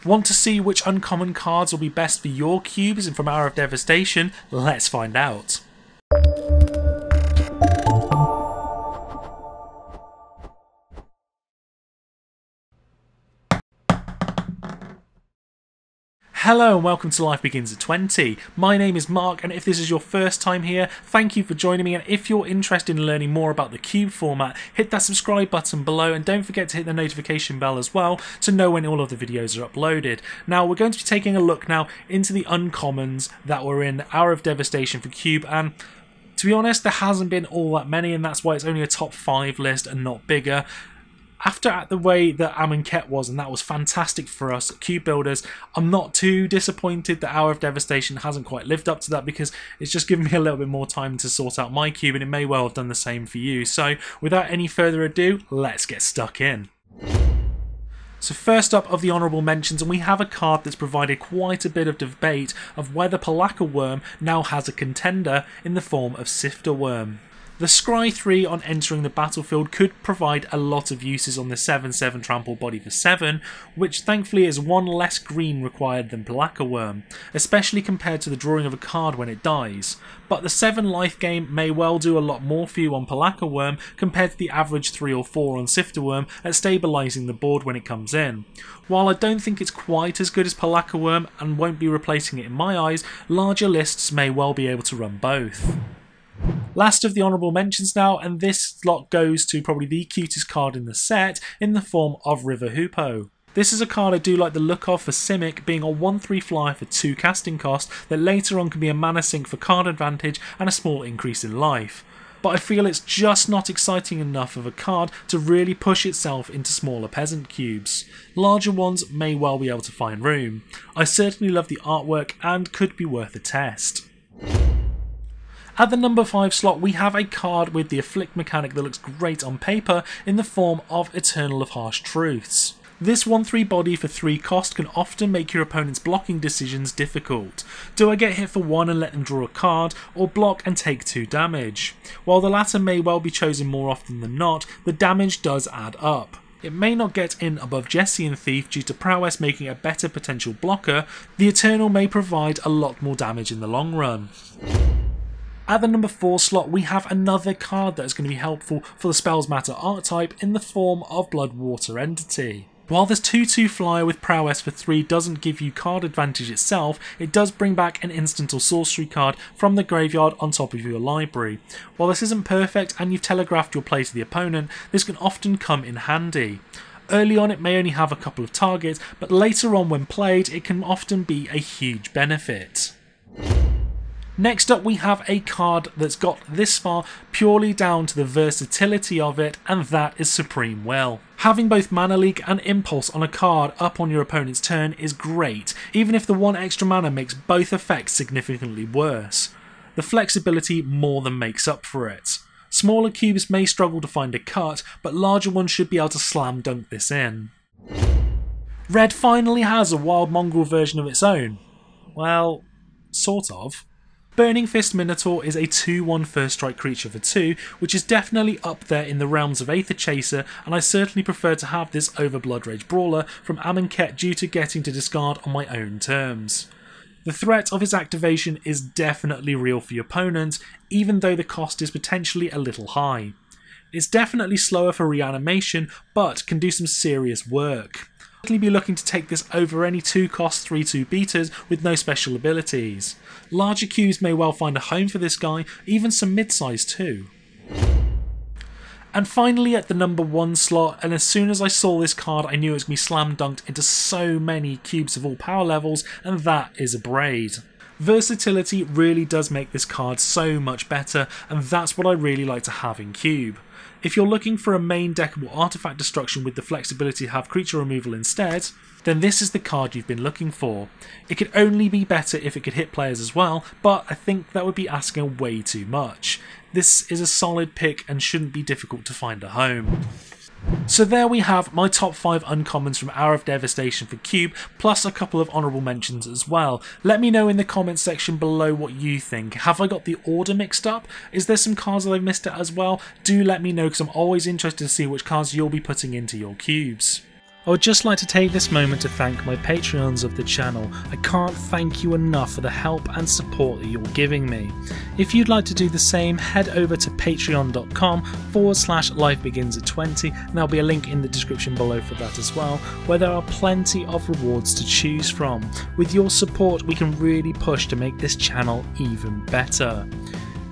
Want to see which uncommon cards will be best for your cubes and from Hour of Devastation? Let's find out. Hello and welcome to Life Begins at 20. My name is Mark, and if this is your first time here, thank you for joining me, and if you're interested in learning more about the cube format, hit that subscribe button below and don't forget to hit the notification bell as well to know when all of the videos are uploaded. Now we're going to be taking a look now into the uncommons that were in Hour of Devastation for cube, and to be honest there hasn't been all that many, and that's why it's only a top 5 list and not bigger. After the way that Amonkhet was, and that was fantastic for us cube builders, I'm not too disappointed that Hour of Devastation hasn't quite lived up to that, because it's just given me a little bit more time to sort out my cube, and it may well have done the same for you. So without any further ado, let's get stuck in. So first up of the honourable mentions, and we have a card that's provided quite a bit of debate of whether Pelakka Wurm now has a contender in the form of Sifter Wurm. The Scry 3 on entering the battlefield could provide a lot of uses on the 7/7 trample body for 7, which thankfully is 1 less green required than Pelakka Wurm, especially compared to the drawing of a card when it dies. But the 7 life gain may well do a lot more for you on Pelakka Wurm compared to the average 3 or 4 on Sifter Wurm at stabilising the board when it comes in. While I don't think it's quite as good as Pelakka Wurm and won't be replacing it in my eyes, larger lists may well be able to run both. Last of the honourable mentions now, and this lot goes to probably the cutest card in the set in the form of River Hoopoe. This is a card I do like the look of for Simic, being a 1/3 flyer for 2 casting cost that later on can be a mana sink for card advantage and a small increase in life. But I feel it's just not exciting enough of a card to really push itself into smaller peasant cubes. Larger ones may well be able to find room. I certainly love the artwork and could be worth a test. At the number 5 slot, we have a card with the Afflict mechanic that looks great on paper in the form of Eternal of Harsh Truths. This 1/3 body for 3 cost can often make your opponent's blocking decisions difficult. Do I get hit for 1 and let them draw a card, or block and take 2 damage? While the latter may well be chosen more often than not, the damage does add up. It may not get in above Jesse and Thief due to prowess making a better potential blocker. The Eternal may provide a lot more damage in the long run. At the number 4 slot, we have another card that is going to be helpful for the Spells Matter archetype in the form of Bloodwater Entity. While this 2/2 flyer with prowess for 3 doesn't give you card advantage itself, it does bring back an instant or sorcery card from the graveyard on top of your library. While this isn't perfect and you've telegraphed your play to the opponent, this can often come in handy. Early on it may only have a couple of targets, but later on when played it can often be a huge benefit. Next up we have a card that's got this far purely down to the versatility of it, and that is Supreme Will. Having both Mana Leak and Impulse on a card up on your opponent's turn is great, even if the 1 extra mana makes both effects significantly worse. The flexibility more than makes up for it. Smaller cubes may struggle to find a cut, but larger ones should be able to slam dunk this in. Red finally has a Wild Mongrel version of its own. Well, sort of. Burning Fist Minotaur is a 2/1 first strike creature for 2, which is definitely up there in the realms of Aether Chaser, and I certainly prefer to have this over Blood Rage Brawler from Amonkhet due to getting to discard on my own terms. The threat of its activation is definitely real for your opponent, even though the cost is potentially a little high. It's definitely slower for reanimation, but can do some serious work. I'll be looking to take this over any 2-cost 3/2 beaters with no special abilities. Larger cubes may well find a home for this guy, even some mid-size too. And finally at the number 1 slot, and as soon as I saw this card I knew it was going to be slam dunked into so many cubes of all power levels, and that is Abrade. Versatility really does make this card so much better, and that's what I really like to have in cube. If you're looking for a main deckable artifact destruction with the flexibility to have creature removal instead, then this is the card you've been looking for. It could only be better if it could hit players as well, but I think that would be asking way too much. This is a solid pick and shouldn't be difficult to find a home. So there we have my top 5 uncommons from Hour of Devastation for Cube, plus a couple of honourable mentions as well. Let me know in the comments section below what you think. Have I got the order mixed up? Is there some cards that I've missed out as well? Do let me know, because I'm always interested to see which cards you'll be putting into your cubes. I would just like to take this moment to thank my Patreons of the channel. I can't thank you enough for the help and support that you're giving me. If you'd like to do the same, head over to patreon.com/lifebeginsat20 and there'll be a link in the description below for that as well, where there are plenty of rewards to choose from. With your support we can really push to make this channel even better.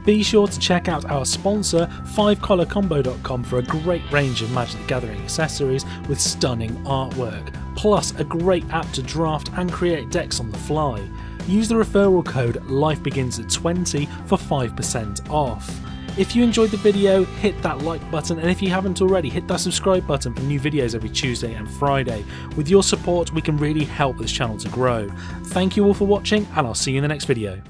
Be sure to check out our sponsor 5collarcombo.com for a great range of Magic the Gathering accessories with stunning artwork, plus a great app to draft and create decks on the fly. Use the referral code LifeBeginsAt20 for 5% off. If you enjoyed the video, hit that like button, and if you haven't already, hit that subscribe button for new videos every Tuesday and Friday. With your support we can really help this channel to grow. Thank you all for watching, and I'll see you in the next video.